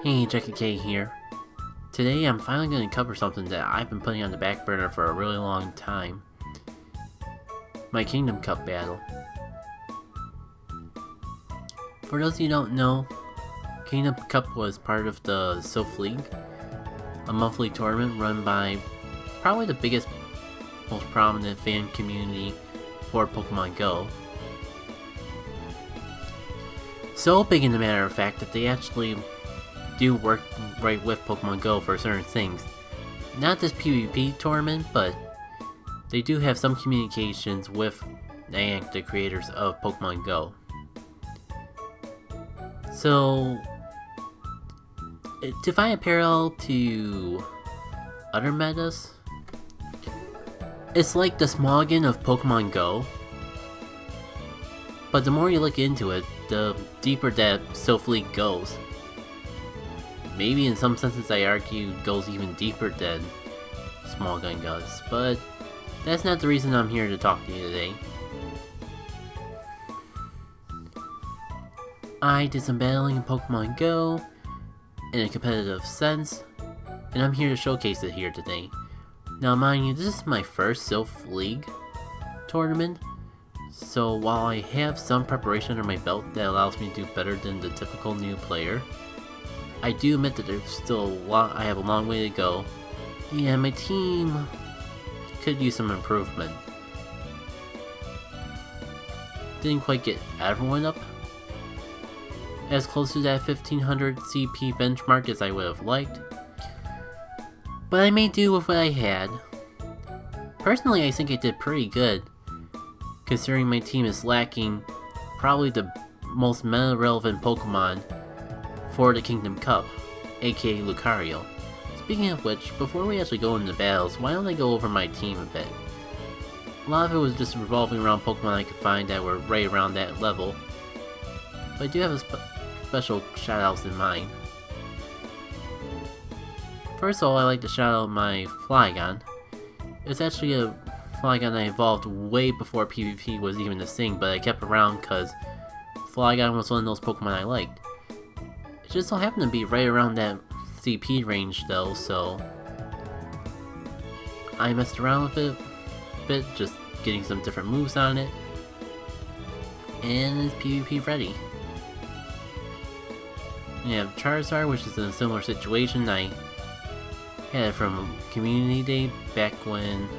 Hey, Jackie K here. Today I'm finally going to cover something that I've been putting on the back burner for a really long time. My Kingdom Cup battle. For those of you who don't know, Kingdom Cup was part of the Silph League, a monthly tournament run by probably the biggest, most prominent fan community for Pokemon Go. So big in the matter of fact that they actually do work right with Pokemon Go for certain things. Not this PvP tournament, but they do have some communications with Niantic, the creators of Pokemon Go. So, to find a parallel to other metas, it's like the Smogon of Pokemon Go, but the more you look into it, the deeper that Silph League goes. Maybe in some senses I argue goes even deeper than Smogon does, but that's not the reason I'm here to talk to you today. I did some battling in Pokemon Go in a competitive sense, and I'm here to showcase it here today. Now mind you, this is my first Silph League tournament, so while I have some preparation under my belt that allows me to do better than the typical new player, I do admit that there's still a lot, I have a long way to go, and my team could use some improvement. Didn't quite get everyone up as close to that 1500 CP benchmark as I would have liked, but I made do with what I had. Personally, I think I did pretty good, considering my team is lacking probably the most meta-relevant Pokemon for the Kingdom Cup, aka Lucario. Speaking of which, before we actually go into battles, why don't I go over my team a bit? A lot of it was just revolving around Pokemon I could find that were right around that level, but I do have a special shoutouts in mind. First of all, I like to shout out my Flygon. It's actually a Flygon I evolved way before PvP was even a thing, but I kept around because Flygon was one of those Pokemon I liked. It just so happened to be right around that CP range though, so I messed around with it a bit, just getting some different moves on it, and it's PvP ready. We have Charizard, which is in a similar situation. I had it from Community Day back when,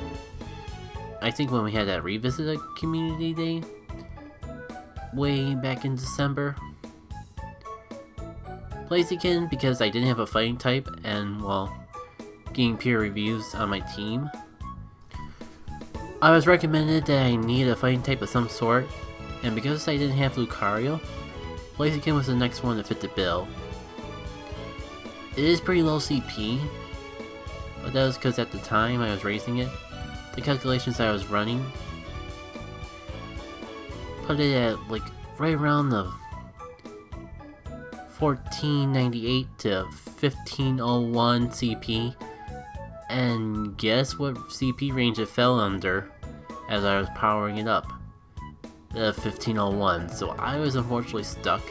I think when we had that revisit at Community Day, way back in December. Blaziken because I didn't have a fighting type and, well, getting peer reviews on my team, I was recommended that I needed a fighting type of some sort, and because I didn't have Lucario, Blaziken was the next one to fit the bill. It is pretty low CP, but that was because at the time I was raising it, the calculations I was running put it at like right around the 1498 to 1501 CP, and guess what CP range it fell under as I was powering it up? The 1501, so I was unfortunately stuck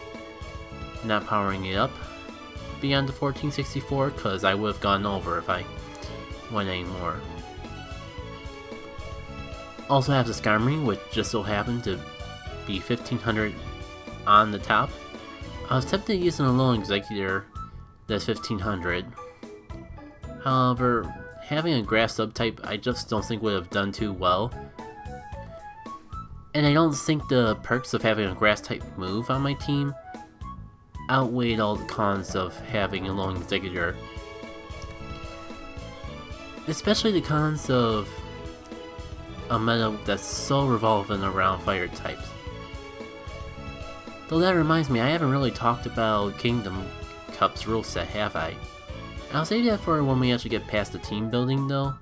not powering it up beyond the 1464 because I would have gone over if I went anymore. Also have the Skarmory, which just so happened to be 1500 on the top. I was tempted to use an Alolan Exeggutor that's 1500. However, having a grass subtype I just don't think would have done too well. And I don't think the perks of having a grass type move on my team outweighed all the cons of having a Alolan Exeggutor. Especially the cons of a meta that's so revolving around fire types. Though that reminds me, I haven't really talked about Kingdom Cup's rule set, have I? I'll save that for when we actually get past the team building though,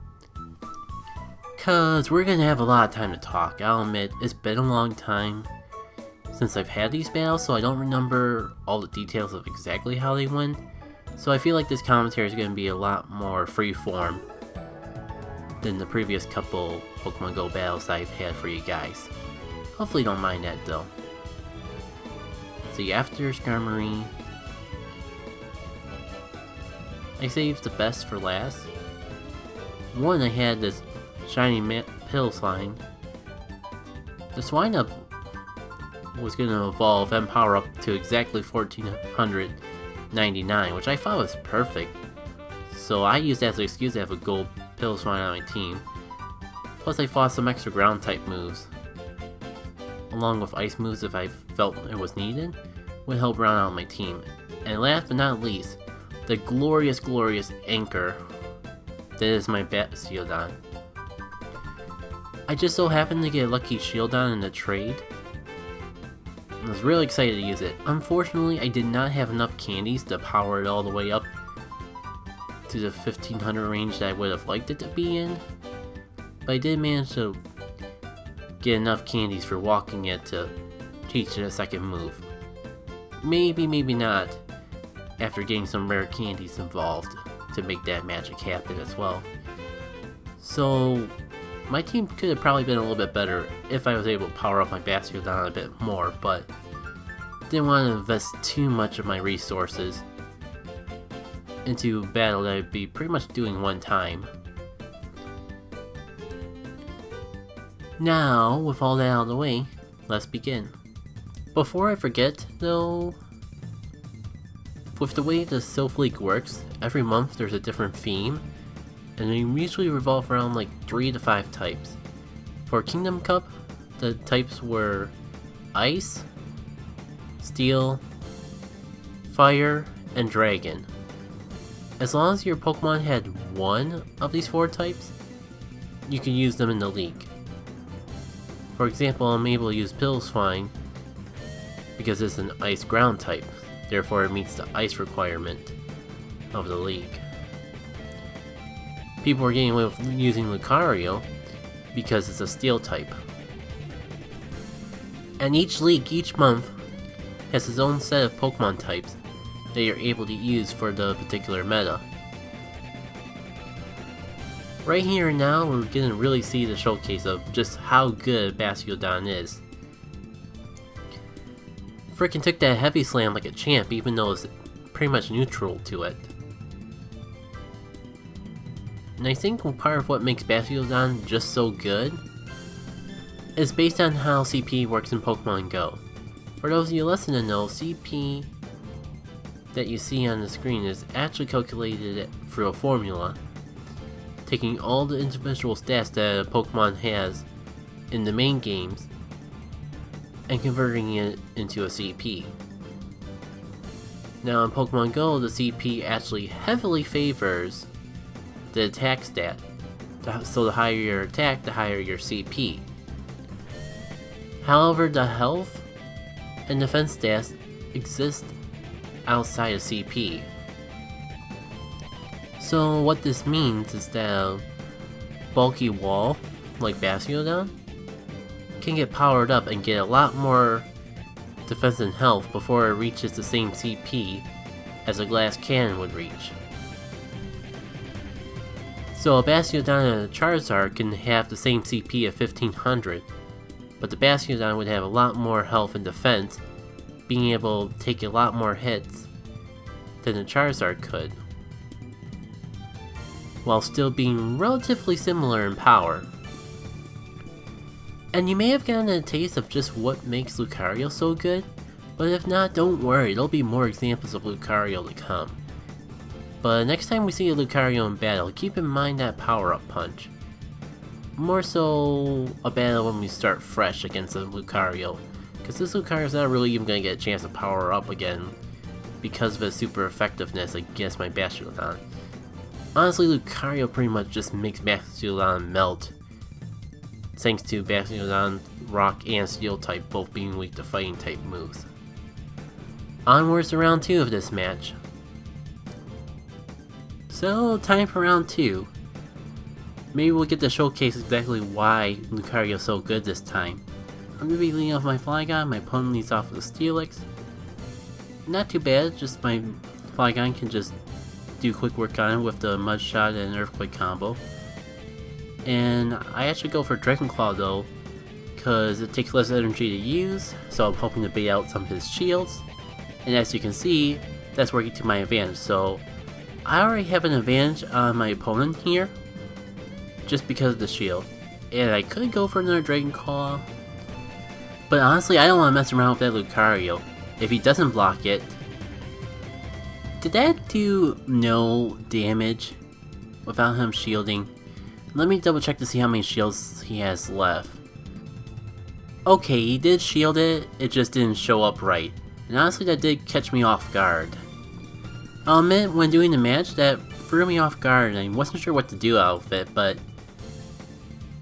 cause we're gonna have a lot of time to talk. I'll admit, it's been a long time since I've had these battles, so I don't remember all the details of exactly how they went, so I feel like this commentary is gonna be a lot more freeform than the previous couple Pokemon Go battles I've had for you guys. Hopefully you don't mind that though. See, after Skarmory, I saved the best for last. One, I had this shiny Piloswine. The Swinub was going to evolve and power up to exactly 1499, which I thought was perfect. So I used that as an excuse to have a gold Piloswine on my team. Plus I fought some extra ground type moves, along with ice moves if I felt it was needed, would help round out my team. And last but not least, the glorious anchor that is my Bastiodon. I just so happened to get a lucky Shieldon in the trade. I was really excited to use it. Unfortunately, I did not have enough candies to power it all the way up to the 1500 range that I would have liked it to be in. But I did manage to get enough candies for walking it to teach it a second move. Maybe not, after getting some rare candies involved to make that magic happen as well. So my team could have probably been a little bit better if I was able to power up my Bastiodon a bit more, but didn't want to invest too much of my resources into a battle that I'd be pretty much doing one time. Now, with all that out of the way, let's begin. Before I forget, though, with the way the Silph League works, every month there's a different theme, and they usually revolve around like 3 to 5 types. For Kingdom Cup, the types were Ice, Steel, Fire, and Dragon. As long as your Pokemon had one of these 4 types, you can use them in the league. For example, I'm able to use Piloswine because it's an Ice Ground type, therefore it meets the Ice requirement of the league. People are getting away with using Lucario because it's a Steel type. And each league, each month, has its own set of Pokemon types that you're able to use for the particular meta. Right here and now, we're gonna really see the showcase of just how good Bastiodon is. Frickin' took that Heavy Slam like a champ, even though it's pretty much neutral to it. And I think part of what makes Bastiodon just so good is based on how CP works in Pokemon Go. For those of you listening to know, CP that you see on the screen is actually calculated through a formula, taking all the individual stats that a Pokemon has in the main games and converting it into a CP. Now in Pokemon Go, the CP actually heavily favors the attack stat, so the higher your attack, the higher your CP. However, the health and defense stats exist outside of CP. So what this means is that a bulky wall, like Bastiodon, can get powered up and get a lot more defense and health before it reaches the same CP as a glass cannon would reach. So a Bastiodon and a Charizard can have the same CP of 1500, but the Bastiodon would have a lot more health and defense, being able to take a lot more hits than the Charizard could, while still being relatively similar in power. And you may have gotten a taste of just what makes Lucario so good, but if not, don't worry, there'll be more examples of Lucario to come. But next time we see a Lucario in battle, keep in mind that power-up punch. More so a battle when we start fresh against a Lucario, because this Lucario's not really even going to get a chance to power up again because of its super effectiveness against my Bastiodon. Honestly, Lucario pretty much just makes Bastiodon melt, thanks to Bastiodon Rock and Steel type both being weak to fighting type moves. Onwards to round 2 of this match. So, time for round 2. Maybe we'll get to showcase exactly why Lucario's so good this time. I'm going to be leading off my Flygon, my opponent leads off with Steelix. Not too bad, just my Flygon can just do quick work on it with the Mud Shot and Earthquake combo. And I actually go for Dragon Claw though, because it takes less energy to use, so I'm hoping to bait out some of his shields. And as you can see, that's working to my advantage, so I already have an advantage on my opponent here, just because of the shield. And I could go for another Dragon Claw, but honestly I don't want to mess around with that Lucario. If he doesn't block it... Did that do no damage without him shielding? Let me double check to see how many shields he has left. Okay, he did shield it, it just didn't show up right. And honestly that did catch me off guard. I'll admit, when doing the match, that threw me off guard and I wasn't sure what to do out of it, but...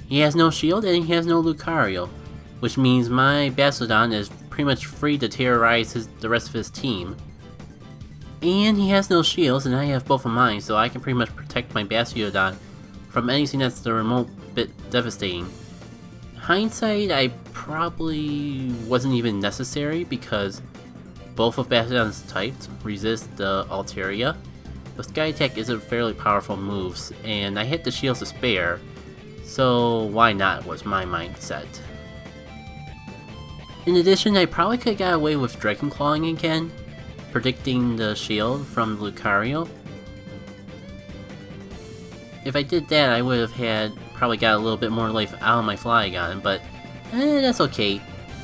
He has no shield and he has no Lucario, which means my Bastiodon is pretty much free to terrorize the rest of his team. And he has no shields and I have both of mine, so I can pretty much protect my Bastiodon from anything that's the remote bit devastating. Hindsight, I probably wasn't even necessary because both of Bastiodon's types resist the Altaria. The Sky Attack is a fairly powerful move, and I hit the shields to spare, so why not was my mindset. In addition, I probably could have got away with Dragon Clawing again, predicting the shield from Lucario. If I did that, I would have probably got a little bit more life out of my Flygon, but that's okay.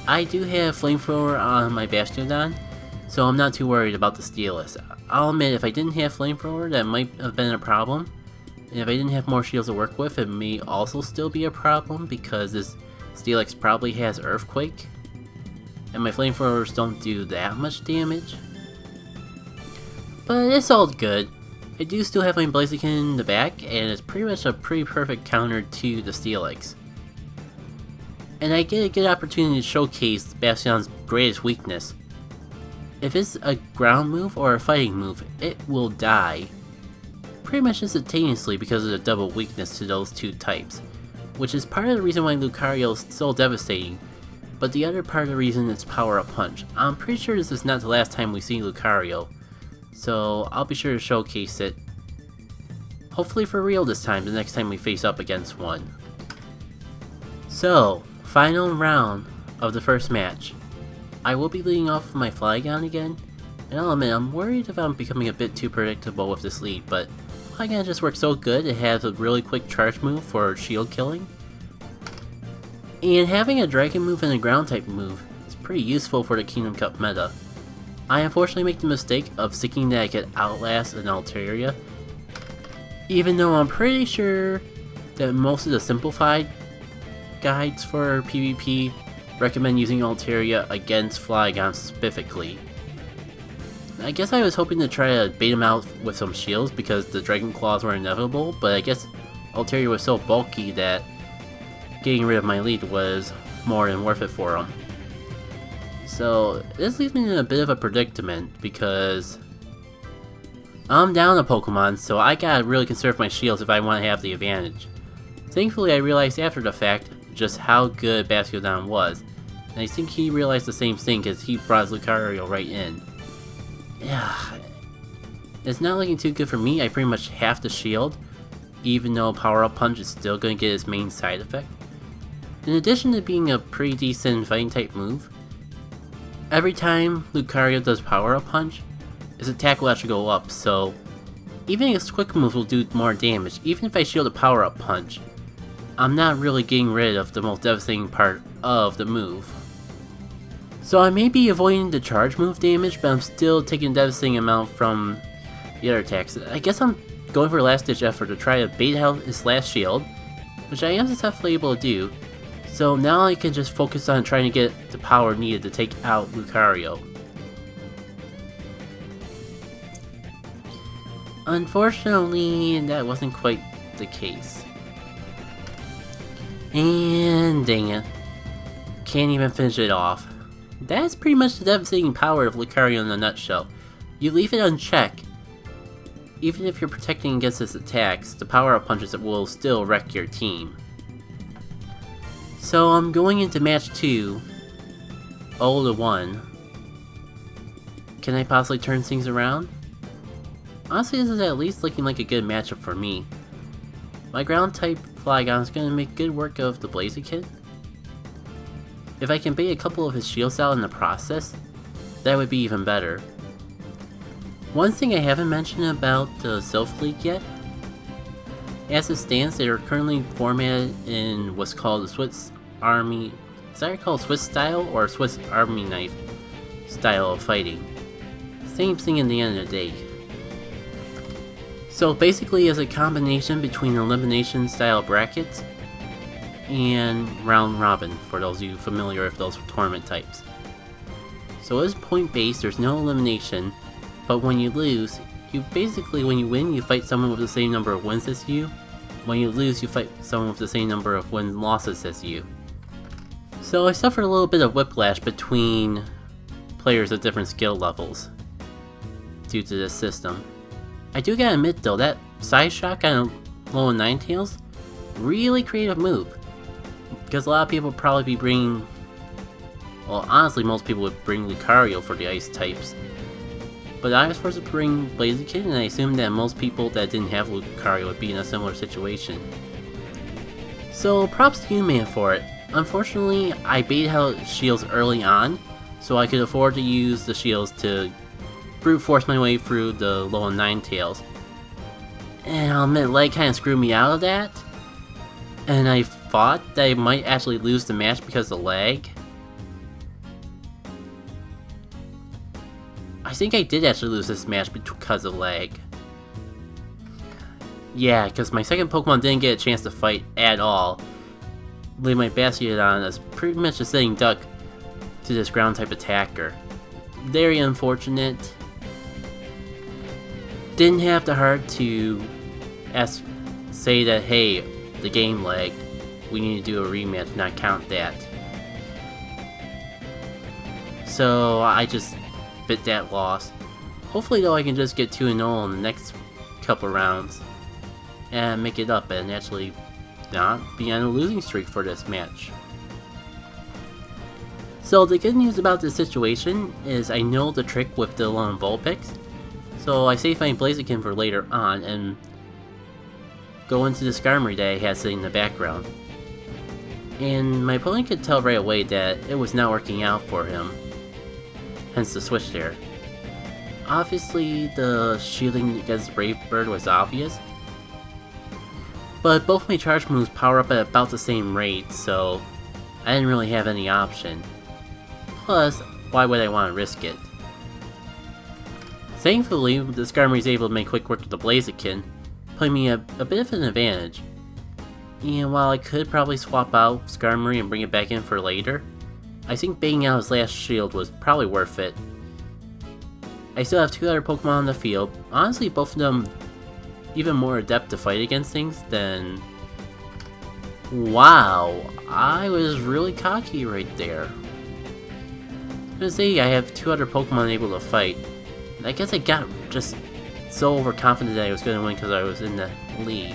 I do have Flamethrower on my Bastiodon, so I'm not too worried about the Steelix. I'll admit, if I didn't have Flamethrower, that might have been a problem. And if I didn't have more shields to work with, it may also still be a problem, because this Steelix probably has Earthquake. And my Flamethrowers don't do that much damage. But it's all good. I do still have my Blaziken in the back, and it's pretty much a pretty perfect counter to the Steelix. And I get a good opportunity to showcase Bastiodon's greatest weakness. If it's a ground move or a fighting move, it will die. Pretty much instantaneously because of the double weakness to those two types. Which is part of the reason why Lucario is so devastating, but the other part of the reason is Power Up Punch. I'm pretty sure this is not the last time we see Lucario, so I'll be sure to showcase it. Hopefully for real this time, the next time we face up against one. So, final round of the first match. I will be leading off with my Flygon again, and I'll admit I'm worried if I'm becoming a bit too predictable with this lead, but Flygon just works so good. It has a really quick charge move for shield killing. And having a Dragon move and a ground type move is pretty useful for the Kingdom Cup meta. I unfortunately make the mistake of thinking that I could outlast an Altaria, even though I'm pretty sure that most of the simplified guides for PvP recommend using Altaria against Flygon specifically. I guess I was hoping to try to bait him out with some shields because the Dragon Claws were inevitable, but I guess Altaria was so bulky that getting rid of my lead was more than worth it for him. So this leaves me in a bit of a predicament because I'm down a Pokemon, so I gotta really conserve my shields if I want to have the advantage. Thankfully I realized after the fact just how good Bastiodon was, and I think he realized the same thing because he brought Lucario right in. Yeah, it's not looking too good for me. I pretty much have to shield, even though Power Up Punch is still going to get its main side effect. In addition to being a pretty decent fighting type move, every time Lucario does Power Up Punch, his attack will actually go up, so even his quick move will do more damage. Even if I shield a Power Up Punch, I'm not really getting rid of the most devastating part of the move. So I may be avoiding the charge move damage, but I'm still taking a devastating amount from the other attacks. I guess I'm going for a last ditch effort to try to bait out his last shield, which I am successfully able to do. So now I can just focus on trying to get the power needed to take out Lucario. Unfortunately, that wasn't quite the case. And dang it. Can't even finish it off. That's pretty much the devastating power of Lucario in a nutshell. You leave it unchecked, even if you're protecting against its attacks, the power-up punches will still wreck your team. So I'm going into match 2, 0-1. Can I possibly turn things around? Honestly, this is at least looking like a good matchup for me. My ground-type Flygon is going to make good work of the Blaziken. If I can bait a couple of his shields out in the process, that would be even better. One thing I haven't mentioned about the Sylph League yet, as it stands, they are currently formatted in what's called the Swiss Army. Is that called Swiss style or Swiss Army knife style of fighting? Same thing in the end of the day. So basically, it's a combination between elimination style brackets and round robin, for those of you familiar with those tournament types. So it's point based, there's no elimination, but when you lose, when you win, you fight someone with the same number of wins as you. When you lose, you fight someone with the same number of wins and losses as you. So I suffered a little bit of whiplash between players at different skill levels due to this system. I do gotta admit though, that side shot on Lowen Ninetales, really creative move. Because a lot of people would probably be bringing, well honestly most people would bring Lucario for the ice types. But I was forced to bring Blaziken, and I assumed that most people that didn't have Lucario would be in a similar situation. So props to you, man, for it. Unfortunately, I baited out shields early on, so I could afford to use the shields to brute force my way through the Lowen Ninetales. And I'll admit, lag kinda screwed me out of that. And I thought that I might actually lose the match because of lag. I think I did actually lose this match because of lag. Yeah, because my second Pokemon didn't get a chance to fight at all. Leave my Bastiodon as pretty much a sitting duck to this ground type attacker. Very unfortunate. Didn't have the heart to say that, hey, the game lagged, we need to do a rematch, not count that. So I just bit that loss. Hopefully though I can just get 2-0 in the next couple rounds and make it up and actually not be on a losing streak for this match. So the good news about this situation is I know the trick with the Alolan Vulpix, so I saved my Blaziken for later on and go into the Skarmory that I had sitting in the background. And my opponent could tell right away that it was not working out for him, hence the switch there. Obviously the shielding against Brave Bird was obvious, but both my charge moves power up at about the same rate, so I didn't really have any option. Plus, why would I want to risk it? Thankfully, the Skarmory is able to make quick work of the Blaziken, putting me at a bit of an advantage. And while I could probably swap out Skarmory and bring it back in for later, I think baiting out his last shield was probably worth it. I still have two other Pokemon on the field, honestly both of them even more adept to fight against things than... Wow, I was really cocky right there. I was gonna say I have two other Pokemon able to fight. I guess I got just so overconfident that I was going to win because I was in the lead.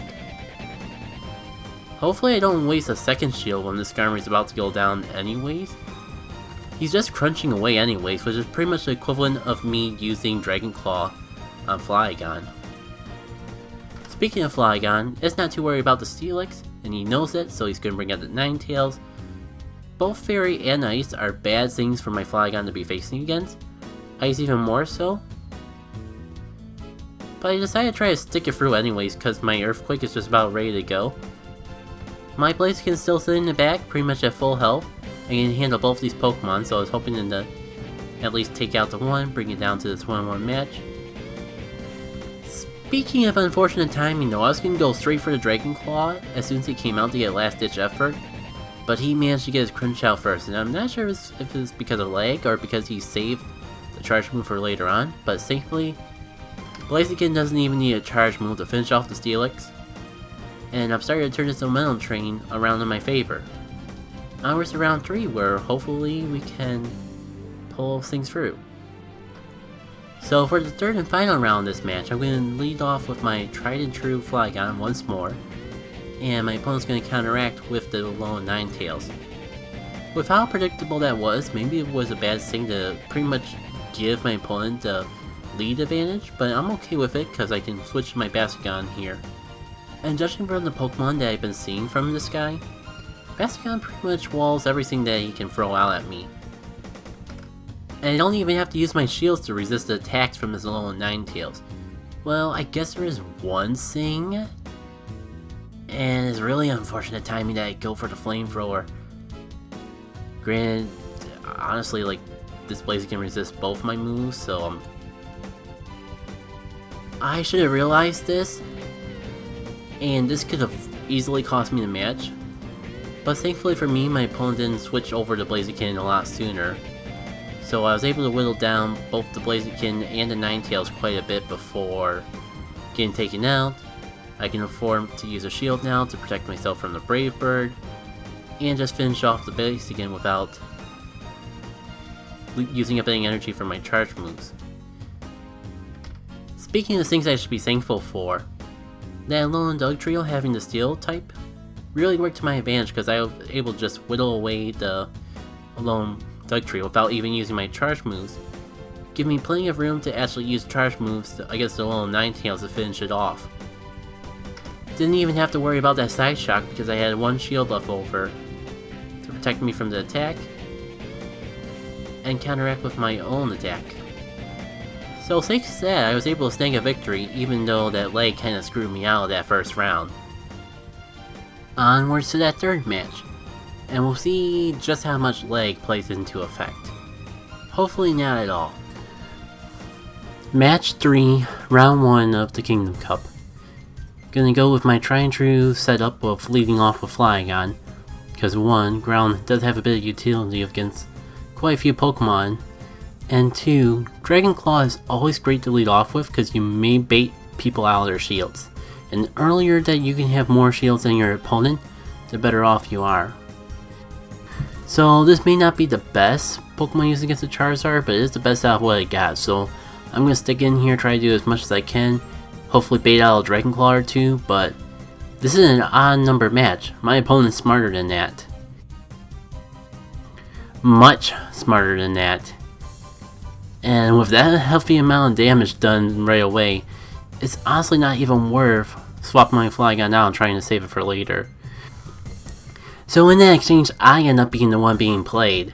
Hopefully I don't waste a second shield when this Skarmory is about to go down anyways. He's just crunching away anyways, which is pretty much the equivalent of me using Dragon Claw on Flygon. Speaking of Flygon, it's not too worried about the Steelix, and he knows it, so he's going to bring out the Ninetales. Both Fairy and Ice are bad things for my Flygon to be facing against. Ice even more so. But I decided to try to stick it through anyways because my Earthquake is just about ready to go. My Blaziken is still sitting in the back, pretty much at full health. I can handle both these Pokemon, so I was hoping to at least take out the one, bring it down to this 1-on-1 match. Speaking of unfortunate timing though, I was going to go straight for the Dragon Claw as soon as he came out to get a last ditch effort. But he managed to get his Crunch out first, and I'm not sure if it's because of lag or because he saved the charge move for later on, but thankfully, Blaziken doesn't even need a charge move to finish off the Steelix, and I'm starting to turn this momentum train around in my favor. Onwards to round 3, where hopefully we can pull things through. So for the third and final round of this match, I'm going to lead off with my tried and true Flygon once more, and my opponent's going to counteract with the Alolan Ninetales. With how predictable that was, maybe it was a bad thing to pretty much give my opponent the lead advantage, but I'm okay with it because I can switch to my Bastiodon here. And judging from the Pokemon that I've been seeing from this guy, Bastiodon pretty much walls everything that he can throw out at me. And I don't even have to use my shields to resist the attacks from his Alolan Ninetales. Well, I guess there is one thing. And it's really unfortunate timing that I go for the Flamethrower. Granted, honestly, like, this Blaziken can resist both my moves, so I should have realized this. And this could have easily cost me the match. But thankfully for me, my opponent didn't switch over to Blaziken a lot sooner. So I was able to whittle down both the Blaziken and the Ninetales quite a bit before getting taken out. I can afford to use a shield now to protect myself from the Brave Bird, and just finish off the Blaziken without using up any energy from my charge moves. Speaking of things I should be thankful for, that Alolan Dugtrio having the Steel type really worked to my advantage because I was able to just whittle away the Alolan Dugtrio without even using my charge moves, giving me plenty of room to actually use charge moves against the Alolan Ninetales to finish it off. Didn't even have to worry about that Side Shock because I had one shield left over to protect me from the attack and counteract with my own attack. So thanks to that, I was able to snag a victory even though that leg kinda screwed me out of that first round. Onwards to that third match, and we'll see just how much leg plays into effect. Hopefully not at all. Match 3, round 1 of the Kingdom Cup. Gonna go with my tried and true setup of leading off with Flygon, because 1, ground does have a bit of utility against quite a few Pokemon, and 2, Dragon Claw is always great to lead off with because you may bait people out of their shields, and the earlier that you can have more shields than your opponent, the better off you are. So this may not be the best Pokemon used against the Charizard, but it is the best out of what I got, so I'm gonna stick in here, try to do as much as I can. Hopefully bait out a Dragon Claw or two, but this is an odd number match. My opponent's smarter than that. Much smarter than that. And with that healthy amount of damage done right away, it's honestly not even worth swapping my Flygon out and trying to save it for later. So in that exchange, I end up being the one being played.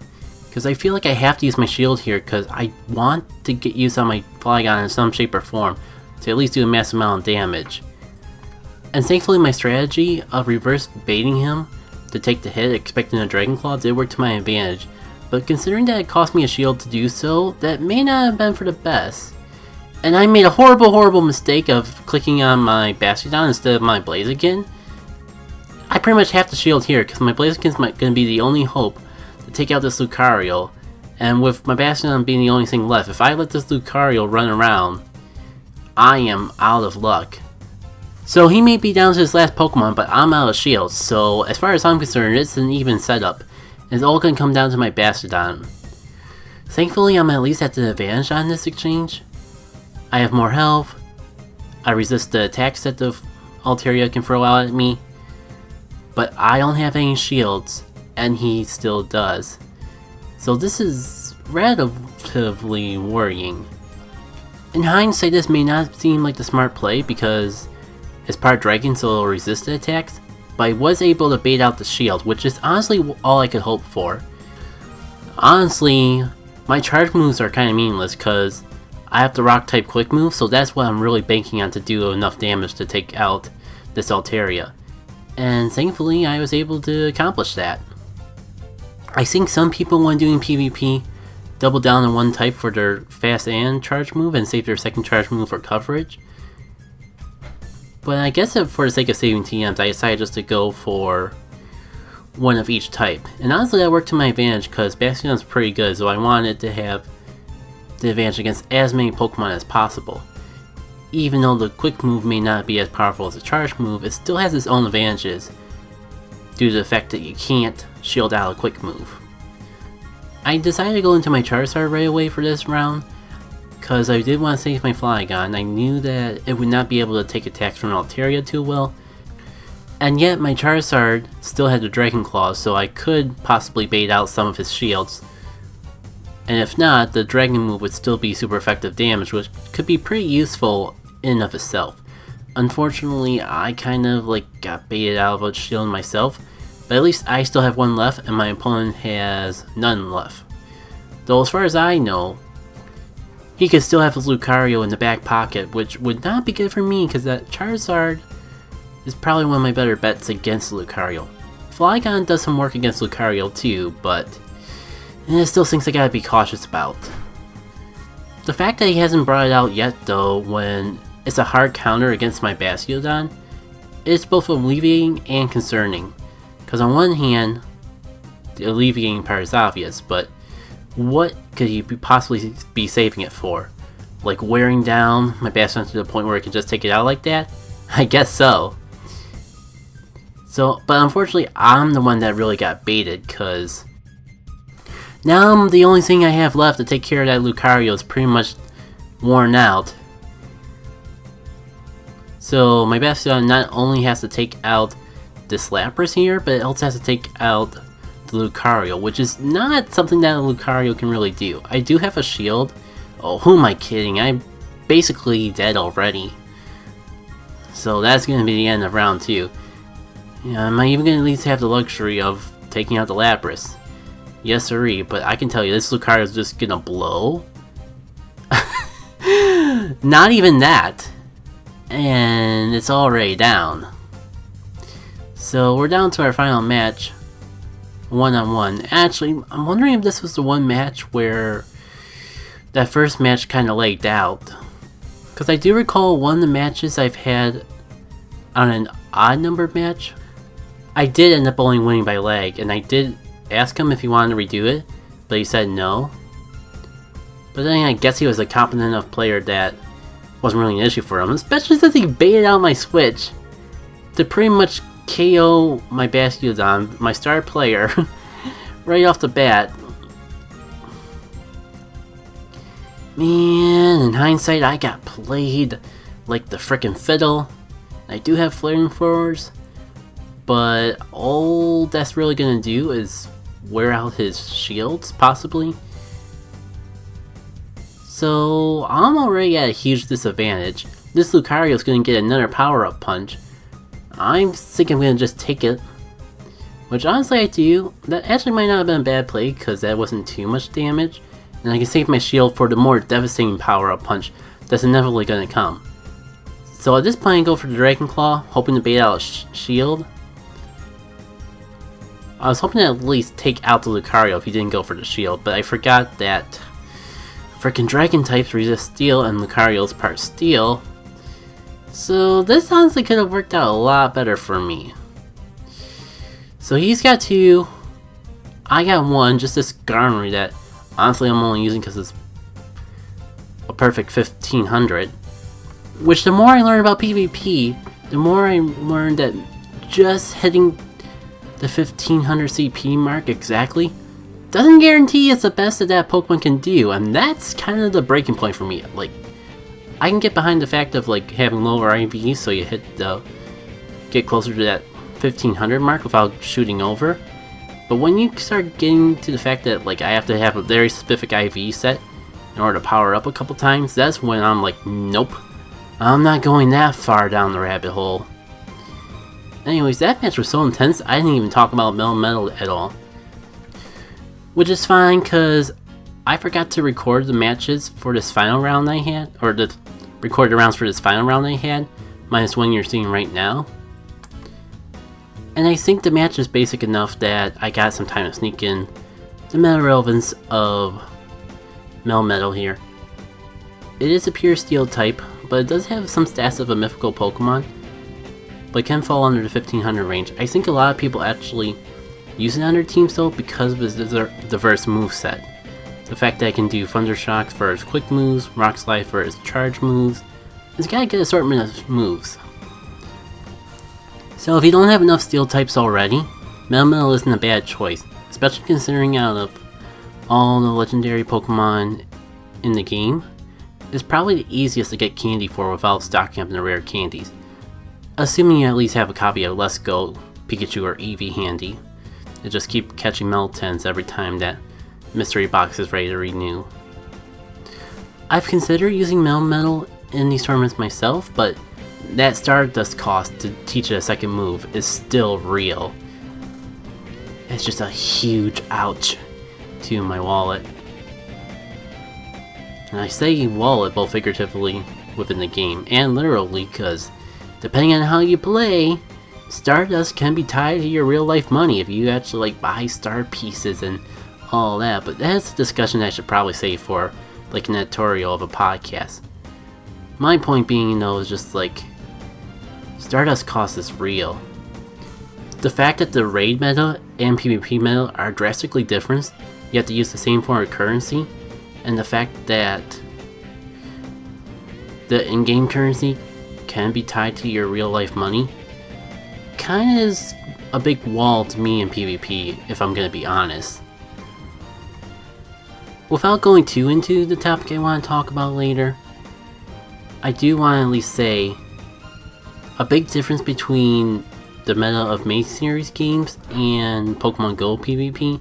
Because I feel like I have to use my shield here because I want to get use of my Flygon in some shape or form to at least do a massive amount of damage. And thankfully my strategy of reverse baiting him to take the hit expecting a Dragon Claw did work to my advantage, but considering that it cost me a shield to do so, that may not have been for the best. And I made a horrible mistake of clicking on my Bastiodon instead of my Blaziken. I pretty much have to shield here because my Blaziken's going to be the only hope to take out this Lucario, and with my Bastiodon being the only thing left, if I let this Lucario run around, I am out of luck. So he may be down to his last Pokemon, but I'm out of shields, so as far as I'm concerned, it's an even setup. It's all going to come down to my Bastiodon. Thankfully, I'm at least at the advantage on this exchange. I have more health, I resist the attacks that the Altaria can throw out at me, but I don't have any shields, and he still does. So this is relatively worrying. In hindsight, this may not seem like the smart play because it's part Dragon, so it'll resist the attacks, but I was able to bait out the shield, which is honestly all I could hope for. Honestly, my charge moves are kind of meaningless because I have the Rock type quick move, so that's what I'm really banking on to do enough damage to take out this Altaria. And thankfully, I was able to accomplish that. I think some people when doing PvP double down on one type for their fast and charge move and save their second charge move for coverage. But I guess for the sake of saving TMs, I decided just to go for one of each type. And honestly that worked to my advantage because Bastiodon's pretty good, so I wanted to have the advantage against as many Pokemon as possible. Even though the quick move may not be as powerful as the charge move, it still has its own advantages due to the fact that you can't shield out a quick move. I decided to go into my Charizard right away for this round because I did want to save my Flygon. I knew that it would not be able to take attacks from Altaria too well, and yet my Charizard still had the Dragon Claw, so I could possibly bait out some of his shields. And if not, the Dragon move would still be super effective damage, which could be pretty useful in and of itself. Unfortunately, I kind of got baited out of a shield myself, but at least I still have one left and my opponent has none left. Though as far as I know, he could still have his Lucario in the back pocket, which would not be good for me because that Charizard is probably one of my better bets against Lucario. Flygon does some work against Lucario too, but it still things I gotta be cautious about. The fact that he hasn't brought it out yet though, when it's a hard counter against my Bastiodon, is both alleviating and concerning. Because on one hand, the alleviating part is obvious, but what could he possibly be saving it for? Like wearing down my Bastiodon to the point where it can just take it out like that? I guess so. But unfortunately, I'm the one that really got baited, because now the only thing I have left to take care of that Lucario is pretty much worn out. So my Bastiodon not only has to take out this Lapras here, but it also has to take out the Lucario, which is not something that a Lucario can really do. I do have a shield. Oh, who am I kidding? I'm basically dead already. So that's going to be the end of round 2. Yeah, am I even going to at least have the luxury of taking out the Lapras? Yes sirree, but I can tell you this Lucario is just going to blow. Not even that. And it's already down. So we're down to our final match. One-on-one. Actually, I'm wondering if this was the one match where that first match kind of lagged out. Because I do recall one of the matches I've had on an odd numbered match, I did end up only winning by lag, and I did ask him if he wanted to redo it, but he said no. But then I guess he was a competent enough player that wasn't really an issue for him, especially since he baited out my switch to pretty much KO my Bastiodon, my star player, right off the bat. Man, in hindsight, I got played like the frickin' fiddle. I do have flamethrowers, but all that's really gonna do is wear out his shields, possibly. So I'm already at a huge disadvantage. This Lucario is gonna get another power-up punch. I'm thinking I'm gonna just take it, which honestly I do. That actually might not have been a bad play because that wasn't too much damage, and I can save my shield for the more devastating power-up punch that's inevitably gonna come. So at this point I go for the Dragon Claw, hoping to bait out a shield. I was hoping to at least take out the Lucario if he didn't go for the shield, but I forgot that frickin' Dragon types resist Steel and Lucario's part Steel. So this honestly could have worked out a lot better for me. So he's got 2, I got 1, just this Gardener that honestly I'm only using because it's a perfect 1500. Which the more I learn about PvP, the more I learn that just hitting the 1500 CP mark exactly doesn't guarantee it's the best that Pokemon can do, and that's kind of the breaking point for me. Like, I can get behind the fact of like having lower IVs so you get closer to that 1500 mark without shooting over. But when you start getting to the fact that like I have to have a very specific IV set in order to power up a couple times, that's when I'm like, nope, I'm not going that far down the rabbit hole. Anyways, that match was so intense, I didn't even talk about Melmetal at all. Which is fine, because I forgot to record the matches for this final round I had, or the recorded rounds for this final round I had, minus one you're seeing right now. And I think the match is basic enough that I got some time to sneak in the meta relevance of Melmetal here. It is a pure steel type, but it does have some stats of a mythical Pokemon, but it can fall under the 1500 range. I think a lot of people actually use it on their teams though because of its diverse moveset. The fact that it can do Thunder Shocks for its quick moves, Rock Slide for its charge moves, it's got a good assortment of moves. So if you don't have enough steel types already, Melmetal isn't a bad choice, especially considering out of all the legendary Pokemon in the game, it's probably the easiest to get candy for without stocking up in the rare candies. Assuming you at least have a copy of Let's Go Pikachu or Eevee handy, and just keep catching Meltons every time that mystery box is ready to renew. I've considered using Melmetal in these tournaments myself, but that Stardust cost to teach it a second move is still real. It's just a huge ouch to my wallet. And I say wallet both figuratively within the game and literally, because depending on how you play, Stardust can be tied to your real life money if you actually like buy star pieces and all that. But that's a discussion I should probably save for like an editorial of a podcast. My point being though is just like Stardust cost is real. The fact that the raid meta and PvP meta are drastically different, you have to use the same form of currency, and the fact that the in-game currency can be tied to your real life money kinda is a big wall to me in PvP, if I'm gonna be honest. Without going too into the topic I want to talk about later, I do want to at least say a big difference between the meta of main series games and Pokemon Go PvP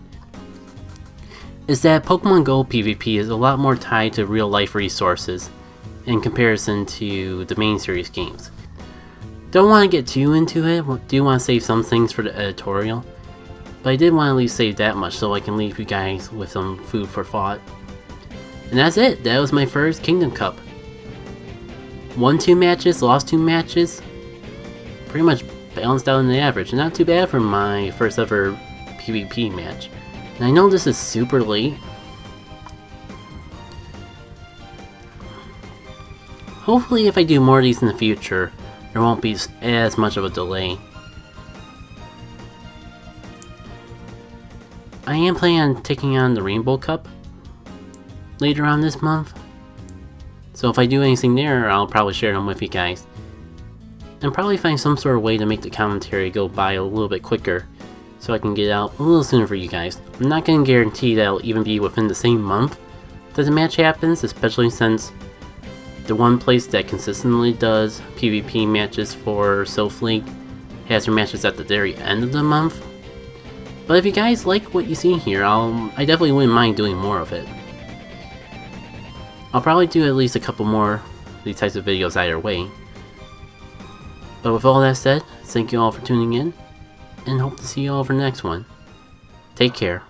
is that Pokemon Go PvP is a lot more tied to real life resources in comparison to the main series games. Don't want to get too into it, do want to save some things for the editorial, but I did want to at least save that much so I can leave you guys with some food for thought. And that's it, that was my first Kingdom Cup. Won 2 matches, lost 2 matches, pretty much balanced out in the average. Not too bad for my first ever PvP match. And I know this is super late. Hopefully if I do more of these in the future, there won't be as much of a delay. I am planning on taking on the Rainbow Cup later on this month. So if I do anything there, I'll probably share them with you guys. And probably find some sort of way to make the commentary go by a little bit quicker, so I can get out a little sooner for you guys. I'm not going to guarantee that it'll even be within the same month that the match happens, especially since the one place that consistently does PvP matches for Silph League has their matches at the very end of the month. But if you guys like what you see here, I definitely wouldn't mind doing more of it. I'll probably do at least a couple more of these types of videos either way. But with all that said, thank you all for tuning in, and hope to see you all for the next one. Take care.